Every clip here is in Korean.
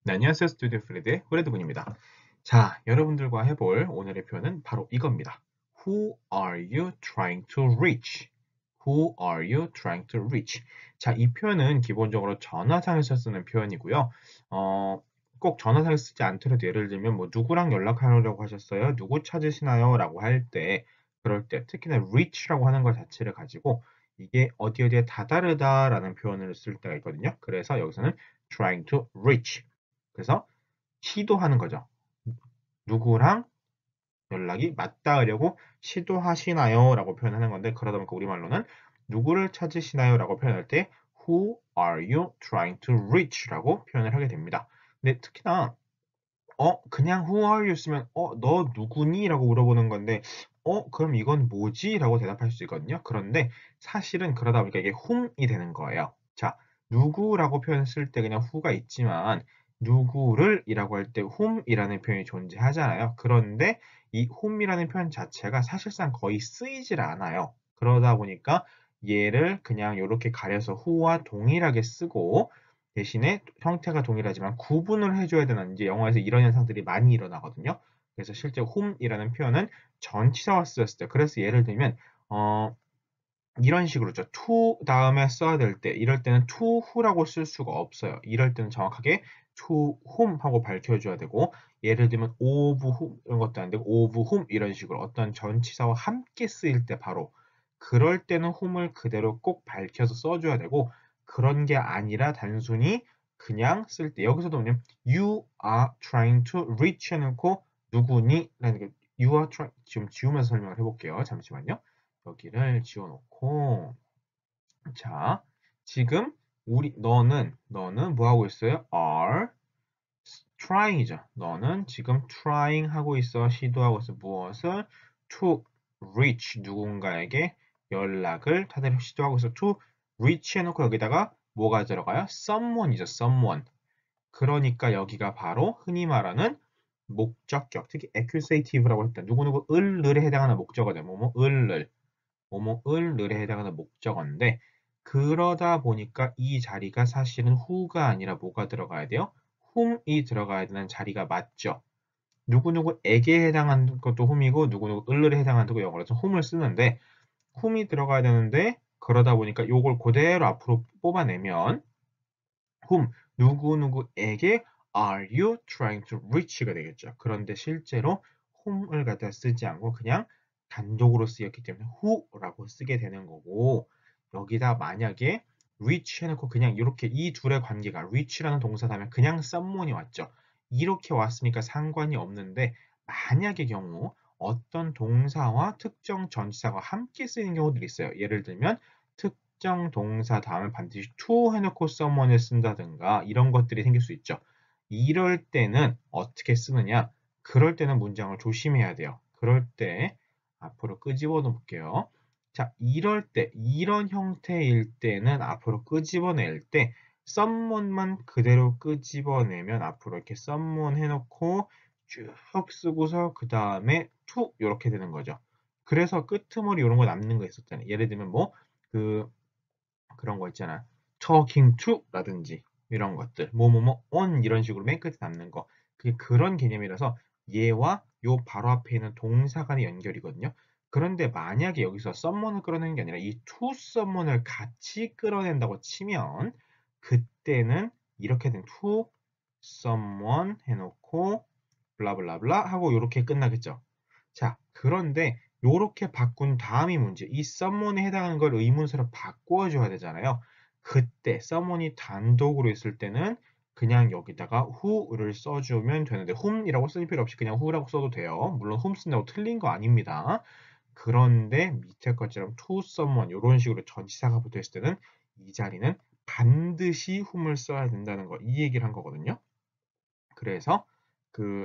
네, 안녕하세요. 스튜디오 프레드의 프레드군입니다. 자, 여러분들과 해볼 오늘의 표현은 바로 이겁니다. Who are you trying to reach? Who are you trying to reach? 자, 이 표현은 기본적으로 전화상에서 쓰는 표현이고요. 꼭 전화상에 쓰지 않더라도 예를 들면 뭐 누구랑 연락하려고 하셨어요? 누구 찾으시나요? 라고 할 때, 그럴 때 특히나 reach라고 하는 것 자체를 가지고 이게 어디 어디에 다다르다라는 표현을 쓸 때가 있거든요. 그래서 여기서는 trying to reach. 그래서 시도하는 거죠. 누구랑 연락이 맞닿으려고 시도하시나요? 라고 표현하는 건데, 그러다 보니까 우리말로는 누구를 찾으시나요? 라고 표현할 때 Who are you trying to reach? 라고 표현을 하게 됩니다. 근데 특히나 그냥 Who are you 쓰면 너 누구니? 라고 물어보는 건데 그럼 이건 뭐지? 라고 대답할 수 있거든요. 그런데 사실은 그러다 보니까 이게 whom이 되는 거예요. 자, 누구라고 표현 쓸 때 그냥 who가 있지만 누구를 이라고 할 때 whom이라는 표현이 존재하잖아요. 그런데 이 whom이라는 표현 자체가 사실상 거의 쓰이질 않아요. 그러다 보니까 얘를 그냥 이렇게 가려서 who와 동일하게 쓰고 대신에 형태가 동일하지만 구분을 해줘야 되는 이제 영어에서 이런 현상들이 많이 일어나거든요. 그래서 실제 whom이라는 표현은 전치사와 쓰였을 때, 그래서 예를 들면 이런 식으로죠. to 다음에 써야 될 때, 이럴 때는 to who라고 쓸 수가 없어요. 이럴 때는 정확하게 to whom 하고 밝혀줘야 되고, 예를 들면 of whom 이런 것도 안 되고 of whom 이런 식으로 어떤 전치사와 함께 쓰일 때 바로 그럴 때는 whom을 그대로 꼭 밝혀서 써줘야 되고, 그런 게 아니라 단순히 그냥 쓸 때 여기서도 뭐냐면 you are trying to reach 해놓고 누구니? 라는 게 you are trying 지금 지우면서 설명을 해볼게요. 잠시만요. 여기를 지워놓고 자 지금 너는 뭐 하고 있어요? are trying이죠. 너는 지금 trying 하고 있어. 시도하고 있어. 무엇을? to reach 누군가에게 연락을 타대로 시도하고 있어. to reach 해놓고 여기다가 뭐가 들어가요? someone이죠. someone. 그러니까 여기가 바로 흔히 말하는 목적격, 특히 accusative라고 했던 누구누구을을에 해당하는 목적어죠. 뭐뭐을을에 해당하는 목적어인데 그러다 보니까 이 자리가 사실은 who가 아니라 뭐가 들어가야 돼요? whom이 들어가야 되는 자리가 맞죠. 누구누구에게 해당하는 것도 whom이고 누구누구을에 해당하는 것도 영어로서 whom을 쓰는데 whom이 들어가야 되는데 그러다 보니까 요걸 그대로 앞으로 뽑아내면 whom 누구누구에게 are you trying to reach가 되겠죠. 그런데 실제로 whom을 갖다 쓰지 않고 그냥 단독으로 쓰였기 때문에 who라고 쓰게 되는 거고 여기다 만약에 reach 해놓고 그냥 이렇게 이 둘의 관계가 reach라는 동사 다음에 그냥 someone이 왔죠. 이렇게 왔으니까 상관이 없는데 만약의 경우 어떤 동사와 특정 전치사가 함께 쓰이는 경우들이 있어요. 예를 들면 특정 동사 다음에 반드시 to 해놓고 someone을 쓴다든가 이런 것들이 생길 수 있죠. 이럴 때는 어떻게 쓰느냐? 그럴 때는 문장을 조심해야 돼요. 그럴 때 앞으로 끄집어 놓을게요. 자, 이럴 때, 이런 형태일 때는 앞으로 끄집어낼 때 someone만 그대로 끄집어내면 앞으로 이렇게 someone 해놓고 쭉 쓰고서 그 다음에 to 이렇게 되는 거죠. 그래서 끄트머리 이런 거 남는 거 있었잖아요. 예를 들면 뭐 그 그런 거 있잖아. talking to 라든지 이런 것들 뭐뭐뭐 on 이런 식으로 맨 끝에 남는 거 그게 그런 개념이라서 얘와 요 바로 앞에 있는 동사 간의 연결이거든요. 그런데 만약에 여기서 someone을 끌어내는 게 아니라 이 to someone을 같이 끌어낸다고 치면 그때는 이렇게 된 to someone 해놓고 블라블라블라 하고 이렇게 끝나겠죠. 자, 그런데 요렇게 바꾼 다음이 문제. 이 someone에 해당하는 걸 의문사로 바꿔줘야 되잖아요. 그때 someone이 단독으로 있을 때는 그냥 여기다가 who를 써주면 되는데 whom이라고 쓸 필요 없이 그냥 who라고 써도 돼요. 물론 whom 쓴다고 틀린 거 아닙니다. 그런데 밑에 것처럼 to someone 이런 식으로 전치사가 붙어있을 때는 이 자리는 반드시 whom을 써야 된다는 거, 이 얘기를 한 거거든요. 그래서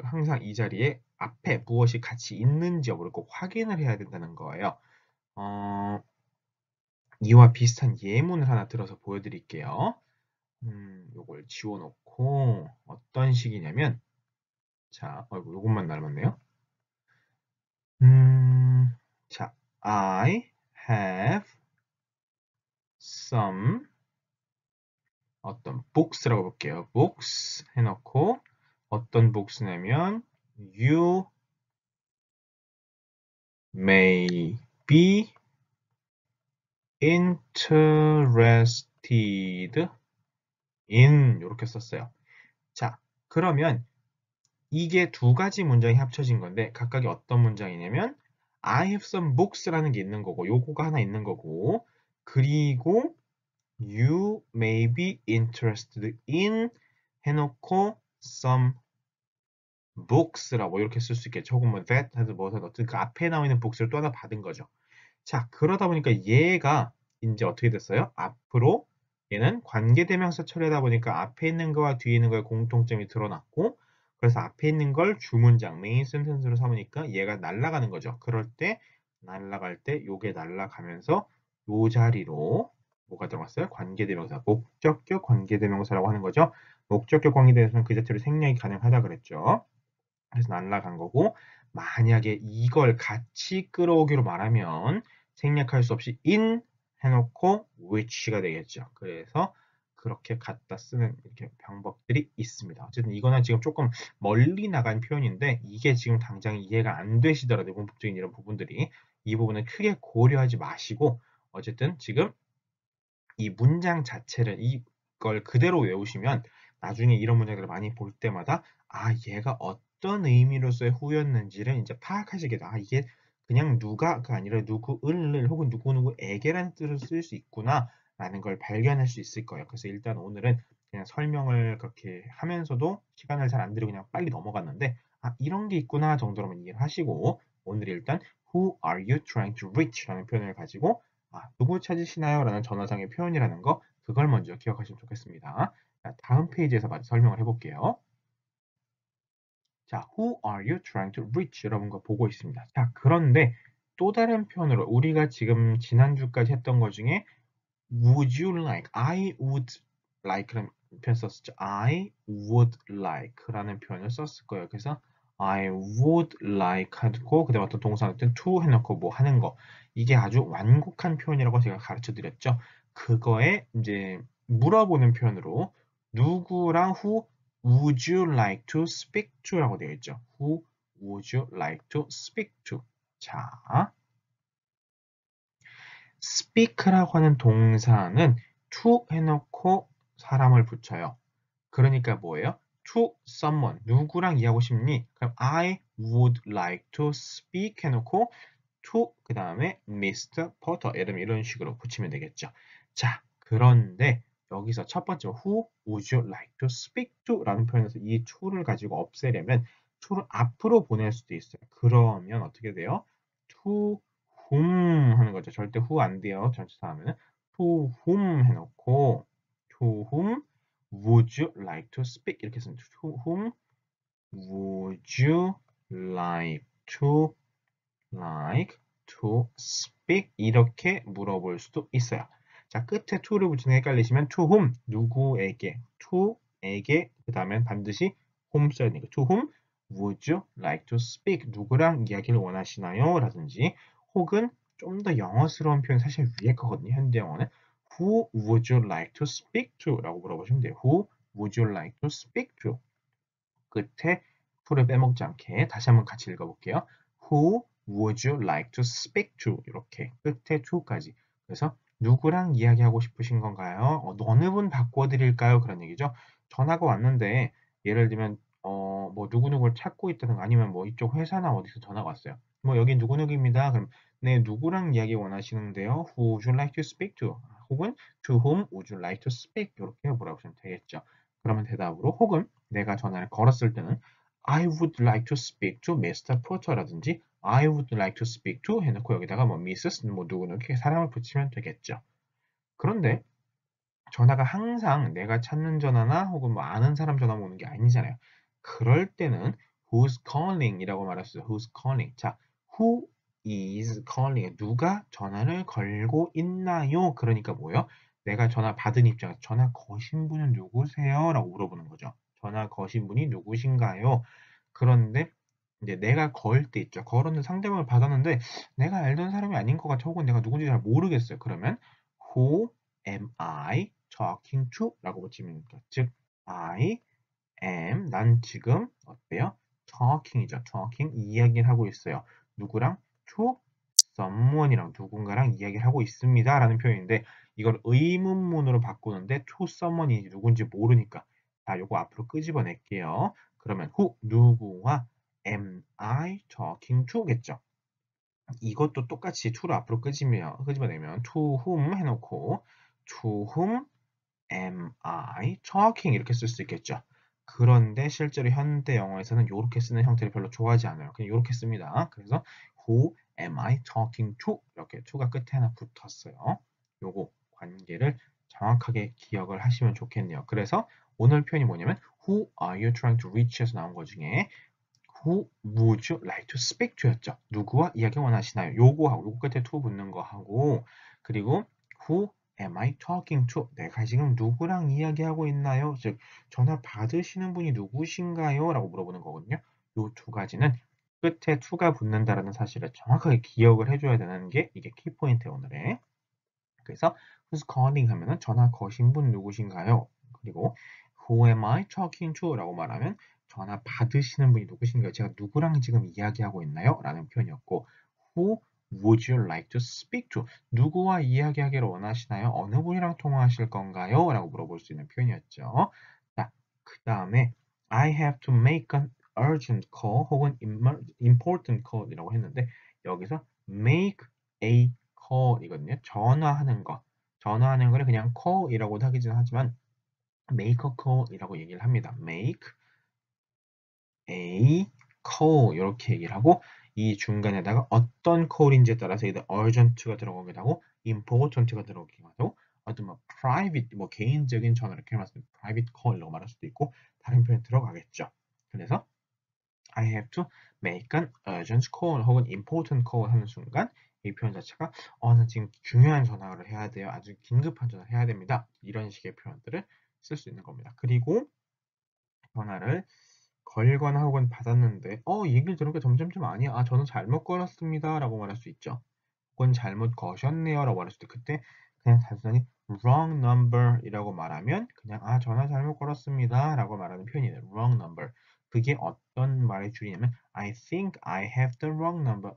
항상 이 자리에 앞에 무엇이 같이 있는지 여부를 꼭 확인을 해야 된다는 거예요. 어, 이와 비슷한 예문을 하나 들어서 보여드릴게요. 요걸 지워놓고 어떤 식이냐면 자, 어이구, 요것만 닮았네요. 자, I have some 어떤 books라고 볼게요. books 해놓고 어떤 books냐면 you may be interested in 이렇게 썼어요. 자, 그러면 이게 두 가지 문장이 합쳐진 건데 각각이 어떤 문장이냐면 I have some books라는 게 있는 거고 요거가 하나 있는 거고 그리고 you may be interested in 해놓고 some books라고 이렇게 쓸 수 있겠죠. 혹은 뭐 that 해서 뭐 어떤 그 앞에 나와 있는 books를 또 하나 받은 거죠. 자, 그러다 보니까 얘가 이제 어떻게 됐어요? 앞으로 얘는 관계대명사 처리하다 보니까 앞에 있는 거와 뒤에 있는 거의 공통점이 드러났고 그래서 앞에 있는 걸 주문장, 메인 센텐스로 삼으니까 얘가 날아가는 거죠. 그럴 때 날아갈 때 요게 날아가면서 요 자리로 뭐가 들어갔어요? 관계대명사, 목적격 관계대명사라고 하는 거죠. 목적격 관계대명사는 그 자체로 생략이 가능하다 그랬죠. 그래서 날아간 거고 만약에 이걸 같이 끌어오기로 말하면 생략할 수 없이 in 해놓고 which가 되겠죠. 그래서 그렇게 갖다 쓰는 이렇게 방법들이 있습니다. 어쨌든 이거는 지금 조금 멀리 나간 표현인데 이게 지금 당장 이해가 안 되시더라도 문법적인 이런 부분들이 이 부분은 크게 고려하지 마시고 어쨌든 지금 이 문장 자체를 이걸 그대로 외우시면 나중에 이런 문장들을 많이 볼 때마다 아 얘가 어떤 의미로서의 후였는지를 이제 파악하시게 돼. 아 이게 그냥 누가가 아니라 누구을 혹은 누구누구에게라는 뜻을 쓸 수 있구나 라는 걸 발견할 수 있을 거예요. 그래서 일단 오늘은 그냥 설명을 그렇게 하면서도 시간을 잘 안 들이고 그냥 빨리 넘어갔는데 아 이런 게 있구나 정도로만 이해를 하시고 오늘 일단 Who are you trying to reach? 라는 표현을 가지고 누구 찾으시나요? 라는 전화상의 표현이라는 거 그걸 먼저 기억하시면 좋겠습니다. 자, 다음 페이지에서 마저 설명을 해볼게요. 자, Who are you trying to reach? 여러분과 보고 있습니다. 자, 그런데 또 다른 표현으로 우리가 지금 지난주까지 했던 것 중에 Would you like, I would like라는 표현 썼었죠. I would like라는 표현을 썼을 거예요. 그래서 I would like 하고 그다음에 어떤 동사 어떤 to 해놓고 뭐 하는 거 이게 아주 완곡한 표현이라고 제가 가르쳐 드렸죠. 그거에 이제 물어보는 표현으로 누구랑 who would you like to speak to라고 되어 있죠. Who would you like to speak to? 자, speak라고 하는 동사는 to 해놓고 사람을 붙여요. 그러니까 뭐예요? to someone 누구랑 이해하고 싶니? 그럼 I would like to speak 해놓고 to 그 다음에 Mr. Potter 예를 들면 이런 식으로 붙이면 되겠죠. 자, 그런데 여기서 첫 번째 Who would you like to speak to? 라는 표현에서 이 to를 가지고 없애려면 to를 앞으로 보낼 수도 있어요. 그러면 어떻게 돼요? to whom 하는 거죠. 절대 who 안 돼요. 전치사 하면은 to whom 해놓고 to whom would you like to speak 이렇게 쓰면 to whom would you like to speak 이렇게 물어볼 수도 있어요. 자, 끝에 to를 붙이는 게 헷갈리시면 to whom 누구에게 to에게 그 다음엔 반드시 whom 써야 되니까 to whom would you like to speak 누구랑 이야기를 원하시나요? 라든지 혹은 좀 더 영어스러운 표현 사실 위에 거거든요. 현대 영어는 who would you like to speak to? 라고 물어보시면 돼요. who would you like to speak to? 끝에 to를 빼먹지 않게 다시 한번 같이 읽어볼게요. Who would you like to speak to? 이렇게 끝에 to까지. 그래서 누구랑 이야기하고 싶으신 건가요? 어느 분 바꿔드릴까요? 그런 얘기죠. 전화가 왔는데 예를 들면 뭐 누구누구를 찾고 있다든가 아니면 뭐 이쪽 회사나 어디서 전화가 왔어요. 뭐 여기 누구누구입니다. 그럼 네 누구랑 이야기 원하시는데요? Who would you like to speak to? 혹은 to whom would you like to speak? 이렇게 물어보시면 되겠죠. 그러면 대답으로 혹은 내가 전화를 걸었을 때는 I would like to speak to Mr. Porter라든지 I would like to speak to 해놓고 여기다가 뭐 Mrs. 뭐 누구는 이렇게 사람을 붙이면 되겠죠. 그런데 전화가 항상 내가 찾는 전화나 혹은 뭐 아는 사람 전화만 오는 게 아니잖아요. 그럴 때는 who's calling 이라고 말했어요. who's calling. 자, who is calling. 누가 전화를 걸고 있나요? 그러니까 뭐예요? 내가 전화 받은 입장에서 전화 거신 분은 누구세요? 라고 물어보는 거죠. 전화 거신 분이 누구신가요? 그런데 이제 내가 걸 때 있죠. 걸었는데 상대방을 받았는데 내가 알던 사람이 아닌 것 같아. 혹은 내가 누군지 잘 모르겠어요. 그러면 who am I? talking to? 라고 붙이면 됩니다. 즉, I am, 난 지금 어때요? talking이죠. talking, 이야기를 하고 있어요. 누구랑? to someone이랑 누군가랑 이야기를 하고 있습니다. 라는 표현인데 이걸 의문문으로 바꾸는데 to someone이 누군지 모르니까 자, 요거 앞으로 끄집어낼게요. 그러면 who, 누구와 am I talking to겠죠. 이것도 똑같이 to를 앞으로 끄집어내면 to whom 해놓고 to whom am I talking 이렇게 쓸 수 있겠죠. 그런데 실제로 현대 영어에서는 이렇게 쓰는 형태를 별로 좋아하지 않아요. 그냥 이렇게 씁니다. 그래서 who am I talking to 이렇게 to가 끝에 하나 붙었어요. 요거 관계를 정확하게 기억을 하시면 좋겠네요. 그래서 오늘 표현이 뭐냐면 who are you trying to reach에서 나온 것 중에 who would you like to speak to였죠. 누구와 이야기 원하시나요? 요거하고 요거 끝에 to 붙는 거하고 그리고 who am I talking to? 내가 지금 누구랑 이야기하고 있나요? 즉 전화 받으시는 분이 누구신가요? 라고 물어보는 거거든요. 요 두 가지는 끝에 to가 붙는다라는 사실을 정확하게 기억을 해줘야 되는 게 이게 키포인트예요, 오늘의. 그래서 who's calling 하면은 전화 거신 분 누구신가요? 그리고 who am I talking to? 라고 말하면 전화 받으시는 분이 누구신가요? 제가 누구랑 지금 이야기하고 있나요? 라는 표현이었고 who would you like to speak to? 누구와 이야기하기를 원하시나요? 어느 분이랑 통화하실 건가요? 라고 물어볼 수 있는 표현이었죠. 자, 그 다음에 I have to make an urgent call 혹은 important call 이라고 했는데 여기서 make a call이거든요. 전화하는 거. 전화하는 거를 그냥 call이라고도 하긴 하지만 make a call이라고 얘기를 합니다. make a call 이렇게 얘기를 하고 이 중간에다가 어떤 call인지에 따라서 either urgent가 들어가기도 하고 important가 들어가기도 하고 어떤 뭐 private 뭐 개인적인 전화 이렇게 말씀 private call이라고 말할 수도 있고 다른 표현 들어가겠죠. 그래서 I have to make an urgent call 혹은 important call 하는 순간 이 표현 자체가 나 지금 중요한 전화를 해야 돼요. 아주 긴급한 전화를 해야 됩니다. 이런 식의 표현들을 쓸 수 있는 겁니다. 그리고 전화를 걸거나 혹은 받았는데 얘기를 들으니까 점점점 아니야. 저는 잘못 걸었습니다. 라고 말할 수 있죠. 혹은 잘못 거셨네요. 라고 말할 수도 있고 그때 그냥 단순히 wrong number 이라고 말하면 그냥 전화 잘못 걸었습니다. 라고 말하는 표현이에요. wrong number. 그게 어떤 말의 줄이냐면 I think I have the wrong number.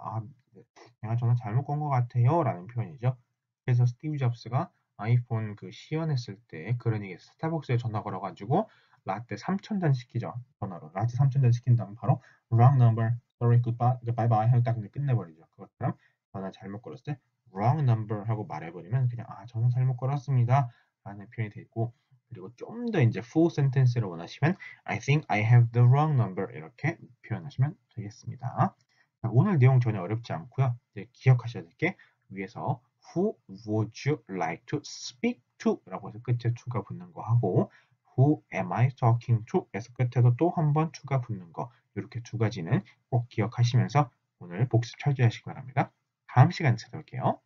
내가 전화 잘못 건 것 같아요. 라는 표현이죠. 그래서 스티브 잡스가 아이폰 그 시연했을 때 그런 얘기 스타벅스에 전화 걸어가지고 라떼 3,000잔 시키죠. 전화로. 라떼 3,000잔 시킨 다음 바로 wrong number, sorry, goodbye, bye bye 하고 딱 끝내버리죠. 그것처럼 전화 잘못 걸었을 때 wrong number 하고 말해버리면 그냥 전화 잘못 걸었습니다. 라는 표현이 되고 그리고 좀 더 이제 full sentence를 원하시면 I think I have the wrong number 이렇게 표현하시면 되겠습니다. 자, 오늘 내용 전혀 어렵지 않고요. 이제 기억하셔야 될 게 위에서 who would you like to speak to? 라고 해서 끝에 to가 붙는 거 하고 who am I talking to? 에서 끝에도 또 한 번 to가 붙는 거 이렇게 두 가지는 꼭 기억하시면서 오늘 복습 철저히 하시기 바랍니다. 다음 시간에 찾아올게요.